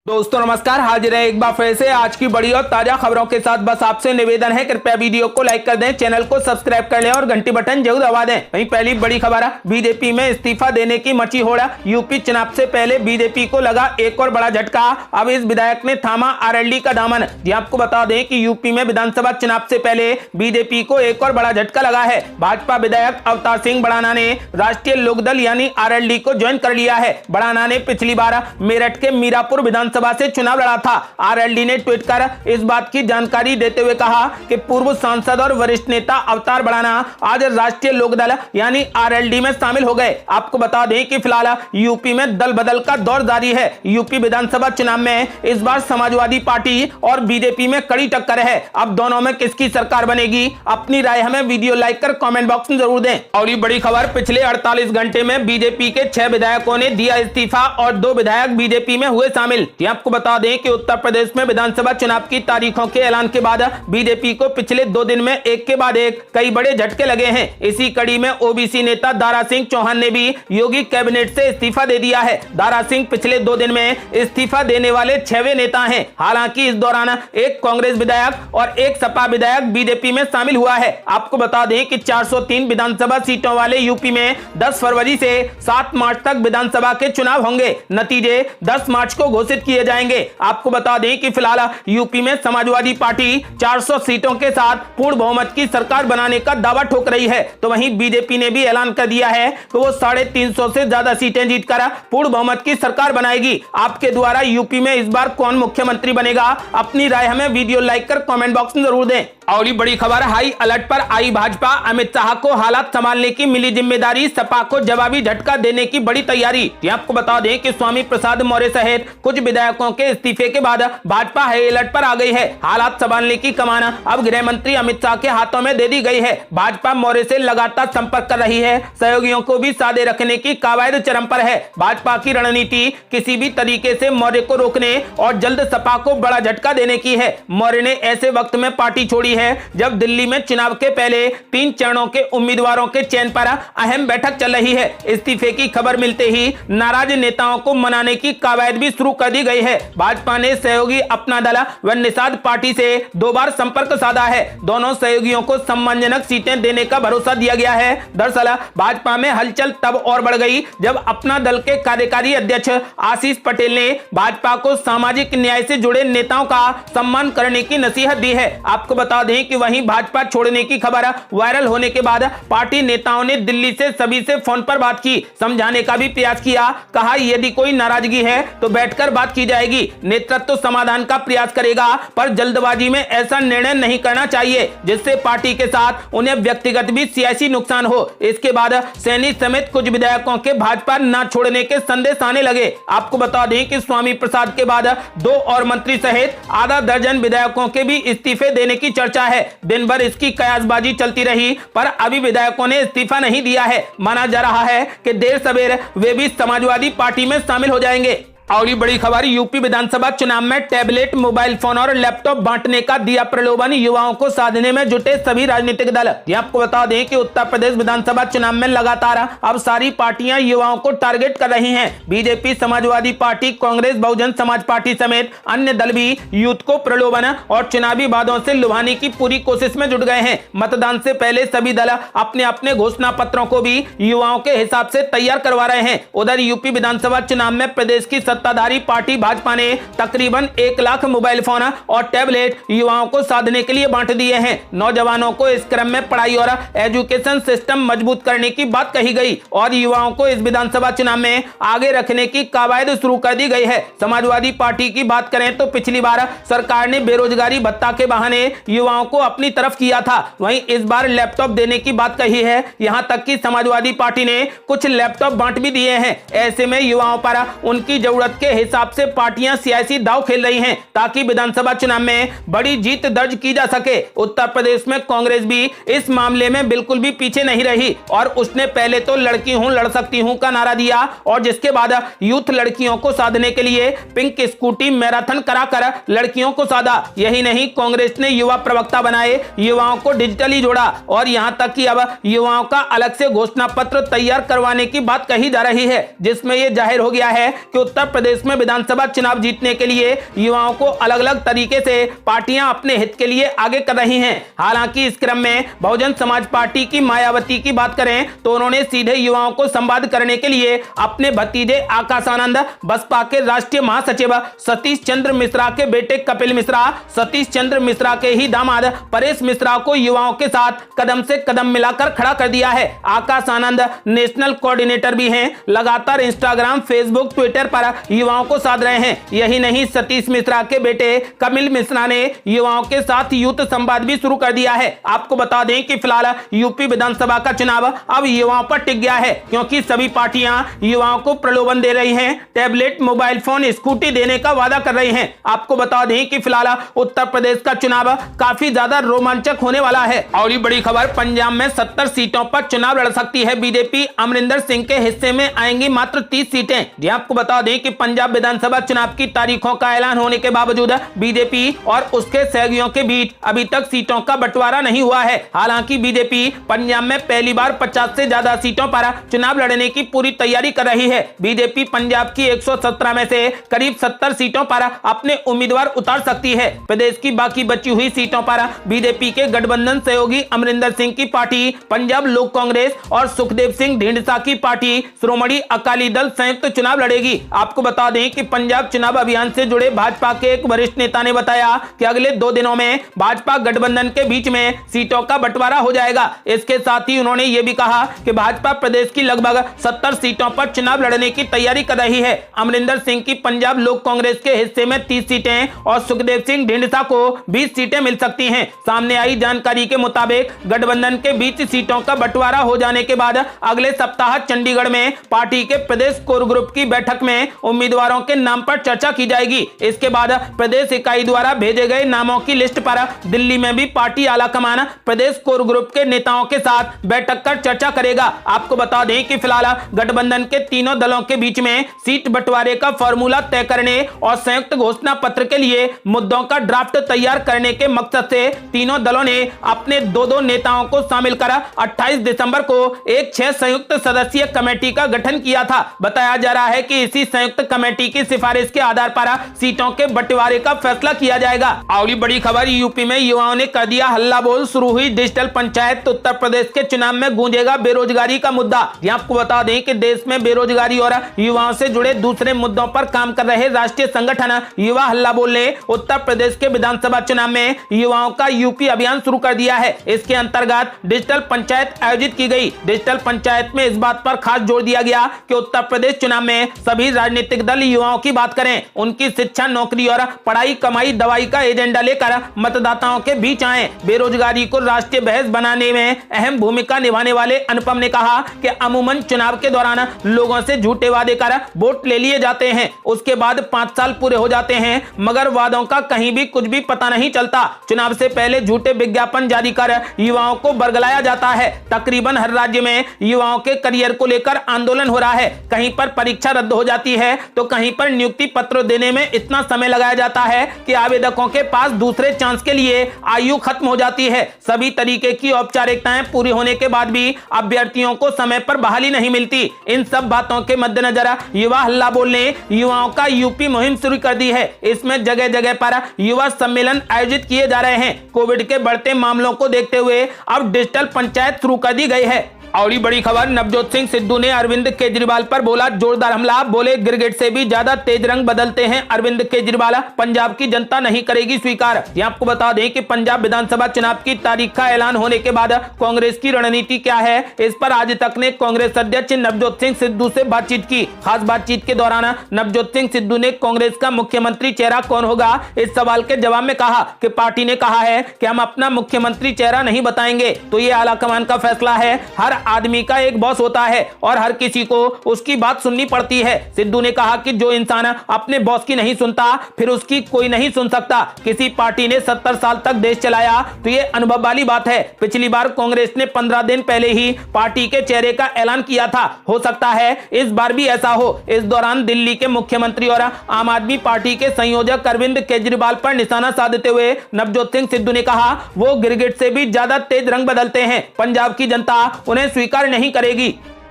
दोस्तों नमस्कार, हाजिर है एक बार फिर से आज की बड़ी और ताजा खबरों के साथ। बस आपसे निवेदन है, कृपया वीडियो को लाइक कर दें, चैनल को सब्सक्राइब कर लें और घंटी बटन जरूर दबा दें। वहीं पहली बड़ी खबर है, बीजेपी में इस्तीफा देने की मची होड़। यूपी चुनाव से पहले बीजेपी को लगा एक और बड़ा झटका। अब इस विधायक ने थामा आरएलडी का दामन। जी आपको बता दें कि यूपी में विधानसभा चुनाव से पहले बीजेपी को एक और बड़ा झटका लगा है। भाजपा विधायक अवतार सिंह बढ़ाना ने राष्ट्रीय लोकदल यानी आरएलडी को ज्वाइन कर लिया है। बढ़ाना ने पिछली बार मेरठ के मीरापुर विधानसभा से चुनाव लड़ा था। आरएलडी ने ट्वीट कर इस बात की जानकारी देते हुए कहा कि पूर्व सांसद और वरिष्ठ नेता अवतार बढ़ाना आज राष्ट्रीय लोकदल यानी आरएलडी में शामिल हो गए। आपको बता दें कि फिलहाल यूपी में दल बदल का दौर जारी है। यूपी विधानसभा चुनाव में इस बार समाजवादी पार्टी और बीजेपी में कड़ी टक्कर है। अब दोनों में किसकी सरकार बनेगी, अपनी राय हमें वीडियो लाइक कर कमेंट बॉक्स में जरूर दें। और ये बड़ी खबर, पिछले 48 घंटे में बीजेपी के 6 विधायकों ने दिया इस्तीफा और 2 विधायक बीजेपी में हुए शामिल। आपको बता दें कि उत्तर प्रदेश में विधानसभा चुनाव की तारीखों के ऐलान के बाद बीजेपी को पिछले 2 दिन में एक के बाद एक कई बड़े झटके लगे हैं। इसी कड़ी में ओबीसी नेता दारा सिंह चौहान ने भी योगी कैबिनेट से इस्तीफा दे दिया है। दारा सिंह पिछले 2 दिन में इस्तीफा देने वाले 6वें नेता हैं। हालांकि इस दौरान एक कांग्रेस विधायक और एक सपा विधायक बीजेपी में शामिल हुआ है। आपको बता दें कि 403 विधानसभा सीटों वाले यूपी में 10 फरवरी से 7 मार्च तक विधानसभा के चुनाव होंगे। नतीजे 10 मार्च को घोषित किए जाएंगे। आपको बता दें कि फिलहाल यूपी में समाजवादी पार्टी 400 सीटों के साथ पूर्ण बहुमत की सरकार बनाने का दावा ठोक रही है। तो वहीं बीजेपी ने भी ऐलान कर दिया है कि वो 350 से ज्यादा सीटें जीतकर पूर्ण बहुमत की सरकार बनाएगी। आपके द्वारा यूपी में इस बार कौन मुख्यमंत्री बनेगा, अपनी राय हमें वीडियो लाइक कर कमेंट बॉक्स में जरूर दें। और बड़ी खबर, हाई अलर्ट पर आई भाजपा। अमित शाह को हालात संभालने की मिली जिम्मेदारी, सपा को जवाबी झटका देने की बड़ी तैयारी। आपको बता दें कि स्वामी प्रसाद मौर्य सहित कुछ विधायकों के इस्तीफे के बाद भाजपा हाई अलर्ट पर आ गई है। हालात संभालने की कमान अब गृह मंत्री अमित शाह के हाथों में दे दी गई है। भाजपा मौर्य से लगातार संपर्क कर रही है। सहयोगियों को भी सादे रखने की कवायद चरम पर है। भाजपा की रणनीति किसी भी तरीके से मौर्य को रोकने और जल्द सपा को बड़ा झटका देने की है। मौर्य ने ऐसे वक्त में पार्टी छोड़ी है जब दिल्ली में चुनाव के पहले 3 चरणों के उम्मीदवारों के चयन पर अहम बैठक चल रही है। इस्तीफे की खबर मिलते ही नाराज नेताओं को मनाने की कवायद भी शुरू कर दी गई है। भाजपा ने सहयोगी अपना दल व निषाद पार्टी से 2 बार संपर्क साधा है। दोनों सहयोगियों को सम्मानजनक सीटें देने का भरोसा दिया गया है। दरअसल भाजपा में हलचल तब और बढ़ गई जब अपना दल के कार्यकारी अध्यक्ष आशीष पटेल ने भाजपा को सामाजिक न्याय से जुड़े नेताओं का सम्मान करने की नसीहत दी है। आपको बता दें कि वहीं भाजपा छोड़ने की खबर वायरल होने के बाद पार्टी नेताओं ने दिल्ली से सभी से फोन पर बात की, समझाने का भी प्रयास किया। कहा यदि कोई नाराजगी है तो बैठकर बात की जाएगी। नेतृत्व समाधान का प्रयास करेगा, पर जल्दबाजी में ऐसा निर्णय नहीं करना चाहिए जिससे पार्टी के साथ उन्हें व्यक्तिगत भी सियासी नुकसान हो। इसके बाद सैनी समेत कुछ विधायकों के भाजपा न छोड़ने के संदेश आने लगे। आपको बता दें कि स्वामी प्रसाद के बाद 2 और मंत्री सहित आधा दर्जन विधायकों के भी इस्तीफे देने की चर्चा है। दिन भर इसकी कयासबाजी चलती रही, पर अभी विधायकों ने इस्तीफा नहीं दिया है। माना जा रहा है कि देर सवेर वे भी समाजवादी पार्टी में शामिल हो जाएंगे। और बड़ी खबर, यूपी विधानसभा चुनाव में टैबलेट, मोबाइल फोन और लैपटॉप बांटने का दिया प्रलोभन, युवाओं को साधने में जुटे सभी राजनीतिक दल। आपको बता दें कि उत्तर प्रदेश विधानसभा चुनाव में लगातार अब सारी पार्टियां युवाओं को टारगेट कर रही हैं। BJP, Samajwadi party, Congress, Bahujan Samaj party समेत अन्य दल भी यूथ को प्रलोभन और चुनावी वादों से लुभाने की पूरी कोशिश में जुट गए हैं। मतदान से पहले सभी दल अपने अपने घोषणा पत्रों को भी युवाओं के हिसाब से तैयार करवा रहे हैं। उधर यूपी विधानसभा चुनाव में प्रदेश की सत्ताधारी पार्टी भाजपा ने तकरीबन 1 लाख मोबाइल फोन और टैबलेट युवाओं को साधने के लिए बांट दिए हैं। नौजवानों को इस क्रम में पढ़ाई और एजुकेशन सिस्टम मजबूत करने की बात कही गई और युवाओं को इस विधानसभा चुनाव में आगे रखने की कवायद शुरू कर दी गई है। समाजवादी पार्टी की बात करें तो पिछली बार सरकार ने बेरोजगारी भत्ता के बहाने युवाओं को अपनी तरफ किया था। वहीं इस बार लैपटॉप देने की बात कही है। यहां तक कि समाजवादी पार्टी ने कुछ लैपटॉप बांट भी दिए हैं। ऐसे में युवाओं पर उनकी जरूरत के हिसाब से पार्टियां सियासी दांव खेल रही हैं ताकि विधानसभा चुनाव में बड़ी जीत दर्ज की जा सके। उत्तर प्रदेश में कांग्रेस भी इस मामले में बिल्कुल भी पीछे नहीं रही और उसने पहले तो लड़की हूं लड़ सकती हूं का नारा दिया और जिसके बाद यूथ लड़कियों को साधने के लिए पिंक स्कूटी मैराथन कराकर लड़कियों को साधा। यही नहीं, कांग्रेस ने युवा प्रवक्ता बनाए, युवाओं को डिजिटली जोड़ा और यहां तक कि अब युवाओं का अलग से घोषणा पत्र तैयार करवाने की बात कही जा रही है, जिसमें यह जाहिर हो गया है कि उत्तर प्रदेश में विधानसभा चुनाव जीतने के लिए युवाओं को अलग अलग तरीके से पार्टियां अपने हित के लिए आगे कर रही हैं। हालांकि इस क्रम में बहुजन समाज पार्टी की मायावती की बात करें तो उन्होंने सीधे युवाओं को संवाद करने के लिए अपने भतीजे आकाश आनंद, बसपा के राष्ट्रीय महासचिव सतीश चंद्र मिश्रा के बेटे कपिल मिश्रा, सतीश चंद्र मिश्रा के ही दामाद परेश मिश्रा को युवाओं के साथ कदम से कदम मिलाकर खड़ा कर दिया है। आकाश आनंद नेशनल कोऑर्डिनेटर भी हैं, लगातार इंस्टाग्राम, फेसबुक, ट्विटर पर युवाओं को साध रहे हैं। यही नहीं, सतीश मिश्रा के बेटे कपिल मिश्रा ने युवाओं के साथ यूथ संवाद भी शुरू कर दिया है। आपको बता दें कि फिलहाल यूपी विधानसभा का चुनाव अब युवाओं पर टिक गया है, क्योंकि सभी पार्टियां युवाओं को प्रलोभन दे रही हैं, टैबलेट, मोबाइल फोन, स्कूटी देने का वादा कर रही हैं। आपको बता दें कि फिलहाल उत्तर प्रदेश का चुनाव काफी ज्यादा रोमांचक होने वाला है। और ये बड़ी खबर, पंजाब में 70 सीटों पर चुनाव लड़ सकती है बीजेपी। अमरिंदर सिंह के हिस्से में आएंगी मात्र 30 सीटें। जी आपको बता दें कि पंजाब विधानसभा चुनाव की तारीखों का ऐलान होने के बावजूद बीजेपी और उसके सहयोगियों के बीच अभी तक सीटों का बंटवारा नहीं हुआ है। हालांकि बीजेपी पंजाब में पहली बार 50 से ज्यादा सीटों पर चुनाव लड़ने की पूरी तैयारी कर रही है। बीजेपी पंजाब की 117 में से करीब 70 सीटों पर अपने उम्मीदवार उतार सकती है। प्रदेश की बाकी बची हुई सीटों पर बीजेपी के गठबंधन सहयोगी अमरिंदर सिंह की पार्टी पंजाब लोक कांग्रेस और सुखदेव सिंह ढींढसा की पार्टी श्रोमणी अकाली दल संयुक्त चुनाव लड़ेगी। आपको बता दें कि पंजाब चुनाव अभियान से जुड़े भाजपा के एक वरिष्ठ नेता ने बताया कि अगले 2 दिनों में भाजपा गठबंधन के बीच में सीटों का बंटवारा हो जाएगा। इसके साथ ही उन्होंने ये भी कहा कि भाजपा प्रदेश की लगभग 70 सीटों पर चुनाव लड़ने की तैयारी कर रही है। अमरिंदर सिंह की पंजाब लोक कांग्रेस के हिस्से में 30 सीटें और सुखदेव सिंह ढींढसा को 20 सीटें मिल सकती हैं। सामने आई जानकारी के मुताबिक गठबंधन के बीच सीटों का बंटवारा हो जाने के बाद अगले सप्ताह चंडीगढ़ में पार्टी के प्रदेश कोर ग्रुप की बैठक में उम्मीदवारों के नाम पर चर्चा की जाएगी। इसके बाद प्रदेश इकाई द्वारा भेजे गए नामों की लिस्ट पर दिल्ली में भी पार्टी आलाकमान प्रदेश कोर ग्रुप के नेताओं के साथ बैठक कर चर्चा करेगा। आपको बता दें कि फिलहाल गठबंधन के तीनों दलों के बीच में सीट बंटवारे का फॉर्मूला तय करने और संयुक्त घोषणा पत्र के लिए मुद्दों का ड्राफ्ट तैयार करने के मकसद से तीनों दलों ने अपने 2-2 नेताओं को शामिल कर 28 दिसंबर को एक 6 संयुक्त सदस्यीय कमेटी का गठन किया था। बताया जा रहा है कि इसी संयुक्त कमेटी की सिफारिश के आधार पर सीटों के बंटवारे का फैसला किया जाएगा। अगली बड़ी खबर, यूपी में युवाओं ने कर दिया हल्ला बोल, शुरू हुई डिजिटल पंचायत। तो उत्तर प्रदेश के चुनाव में गूंजेगा बेरोजगारी का मुद्दा। आपको बता दें कि देश में बेरोजगारी और युवाओं से जुड़े दूसरे मुद्दों पर काम कर रहे राष्ट्रीय संगठन युवा हल्ला बोल ने उत्तर प्रदेश के विधानसभा चुनाव में युवाओं का यूपी अभियान शुरू कर दिया है। इसके अंतर्गत डिजिटल पंचायत आयोजित की गई। डिजिटल पंचायत में इस बात पर खास जोर दिया गया कि उत्तर प्रदेश चुनाव में सभी राजनीतिक दल युवाओं की बात करें, उनकी शिक्षा, नौकरी और पढ़ाई, कमाई, दवाई का एजेंडा लेकर मतदाताओं के बीच आए। बेरोजगारी को राष्ट्रीय बहस बनाने में अहम भूमिका निभाने वाले अनुपम ने कहा कि अमूमन चुनाव के दौरान लोगों से झूठे वादे कर वोट ले लिए जाते हैं, उसके बाद 5 साल पूरे हो जाते हैं, मगर वादों का कहीं भी कुछ भी पता नहीं चलता। चुनाव से पहले झूठे विज्ञापन जारी कर युवाओं को बरगलाया जाता है। तकरीबन हर राज्य में युवाओं के करियर को लेकर आंदोलन हो रहा है। कहीं पर परीक्षा रद्द हो जाती है तो कहीं पर नियुक्ति पत्र देने में इतना समय लगाया जाता है कि आवेदकों के पास दूसरे चांस के लिए आयु खत्म हो जाती है। सभी तरीके की औपचारिकताएं पूरी होने के बाद भी अभ्यर्थियों को समय पर बहाली नहीं मिलती। इन सब बातों के मद्देनजर युवा हल्ला बोल ने युवाओं का यूपी मुहिम शुरू कर दी है। इसमें जगह जगह पर युवा सम्मेलन आयोजित किए जा रहे हैं। कोविड के बढ़ते मामलों को देखते हुए अब डिजिटल पंचायत शुरू कर दी गई है। और बड़ी खबर, नवजोत सिंह सिद्धू ने अरविंद केजरीवाल पर बोला जोरदार हमला। बोले गिरगिट से भी ज्यादा तेज रंग बदलते हैं अरविंद केजरीवाल, पंजाब की जनता नहीं करेगी स्वीकार। आपको बता दें कि पंजाब विधानसभा चुनाव की तारीख का ऐलान होने के बाद कांग्रेस की रणनीति क्या है, इस पर आज तक ने कांग्रेस अध्यक्ष नवजोत सिंह सिद्धू से बातचीत की। खास बातचीत के दौरान नवजोत सिंह सिद्धू ने कांग्रेस का मुख्यमंत्री चेहरा कौन होगा इस सवाल के जवाब में कहा कि पार्टी ने कहा है कि हम अपना मुख्यमंत्री चेहरा नहीं बताएंगे, तो ये आलाकमान का फैसला है। हर आदमी का एक बॉस होता है और हर किसी को उसकी बात सुननी पड़ती है। सिद्धू ने कहा कि जो इंसान अपने बॉस की नहीं सुनता फिर उसकी कोई नहीं सुन सकता। किसी पार्टी ने 70 साल तक देश चलाया तो ये अनुभव वाली बात है। पिछली बार कांग्रेस ने 15 दिन पहले ही पार्टी के चेहरे का ऐलान किया था, हो सकता है इस बार भी ऐसा हो। इस दौरान दिल्ली के मुख्यमंत्री और आम आदमी पार्टी के संयोजक अरविंद केजरीवाल पर निशाना साधते हुए नवजोत सिंह सिद्धू ने कहा वो गिरगिट से भी ज्यादा तेज रंग बदलते हैं, पंजाब की जनता उन्हें स्वीकार नहीं करेगी।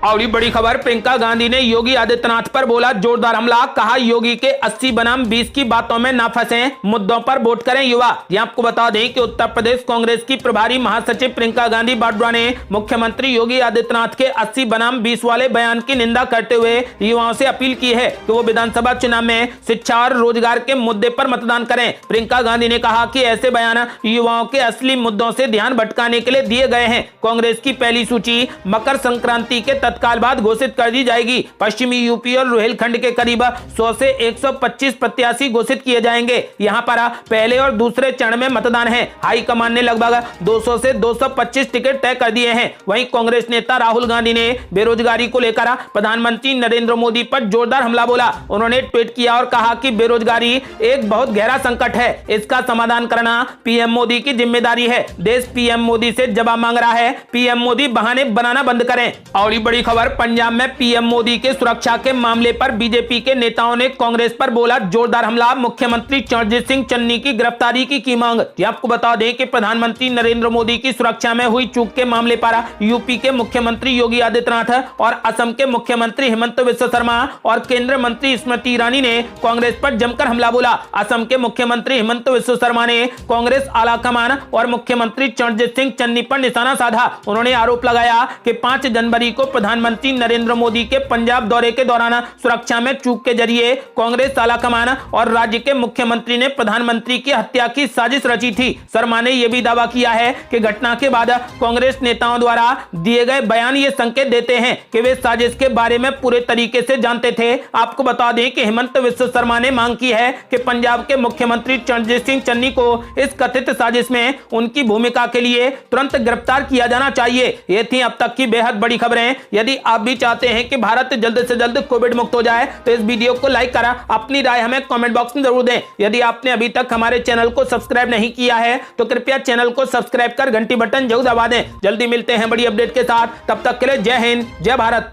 और ये बड़ी खबर, प्रियंका गांधी ने योगी आदित्यनाथ पर बोला जोरदार हमला, कहा योगी के 80 बनाम 20 की बातों में ना फंसे, मुद्दों पर वोट करें युवा। ये आपको बता दें कि उत्तर प्रदेश कांग्रेस की प्रभारी महासचिव प्रियंका गांधी वाड्रा ने मुख्यमंत्री योगी आदित्यनाथ के 80 बनाम 20 वाले बयान की निंदा करते हुए युवाओं से अपील की है कि वो विधानसभा चुनाव में शिक्षा और रोजगार के मुद्दे पर मतदान करें। प्रियंका गांधी ने कहा कि ऐसे बयान युवाओं के असली मुद्दों से ध्यान भटकाने के लिए दिए गए हैं। कांग्रेस की पहली सूची मकर संक्रांति के तत्काल बाद घोषित कर दी जाएगी। पश्चिमी यूपी और रुहेलखंड के करीब 100 से 125 प्रत्याशी घोषित किए जाएंगे। यहां पर पहले और दूसरे चरण में मतदान है। हाईकमान ने लगभग 200 से 225 टिकट तय कर दिए हैं। वहीं कांग्रेस नेता राहुल गांधी ने बेरोजगारी को लेकर प्रधानमंत्री नरेंद्र मोदी पर जोरदार हमला बोला। उन्होंने ट्वीट किया और कहा कि बेरोजगारी एक बहुत गहरा संकट है, इसका समाधान करना पीएम मोदी की जिम्मेदारी है। देश पीएम मोदी से जवाब मांग रहा है, पीएम मोदी बहाने बनाना बंद करें। और ये बड़ी खबर, पंजाब में पीएम मोदी के सुरक्षा के मामले पर बीजेपी के नेताओं ने कांग्रेस पर बोला जोरदार हमला, मुख्यमंत्री चरणजीत सिंह चन्नी की गिरफ्तारी की मांग। आपको बता दें कि प्रधानमंत्री नरेंद्र मोदी की सुरक्षा में हुई चूक के मामले पर यूपी के मुख्यमंत्री योगी आदित्यनाथ और असम के मुख्यमंत्री हिमंत बिस्वा शर्मा और केंद्रीय मंत्री स्मृति ईरानी ने कांग्रेस पर जमकर हमला बोला। असम के मुख्यमंत्री हिमंत बिस्वा शर्मा ने कांग्रेस आलाकमान और मुख्यमंत्री चरणजीत सिंह चन्नी पर निशाना साधा। उन्होंने आरोप लगाया कि 5 जनवरी को प्रधानमंत्री नरेंद्र मोदी के पंजाब दौरे के दौरान सुरक्षा में चूक के जरिए कांग्रेस आलाकमान और राज्य के मुख्यमंत्री ने प्रधानमंत्री की हत्या की साजिश रची थी। शर्मा ने यह भी दावा किया है कि घटना के बाद कांग्रेस नेताओं द्वारा दिए गए बयान ये संकेत देते हैं कि वे साजिश के बारे में पूरे तरीके से जानते थे। आपको बता दें कि हिमंत बिस्वा शर्मा ने मांग की है कि पंजाब के मुख्यमंत्री चरणजीत सिंह चन्नी को इस कथित साजिश में उनकी भूमिका के लिए तुरंत गिरफ्तार किया जाना चाहिए। ये थी अब तक की बेहद बड़ी खबरें। यदि आप भी चाहते हैं कि भारत जल्द से जल्द कोविड मुक्त हो जाए तो इस वीडियो को लाइक करा, अपनी राय हमें कमेंट बॉक्स में जरूर दें। यदि आपने अभी तक हमारे चैनल को सब्सक्राइब नहीं किया है तो कृपया चैनल को सब्सक्राइब कर घंटी बटन जरूर दबा दें। जल्दी मिलते हैं बड़ी अपडेट के साथ, तब तक के लिए जय हिंद, जय भारत।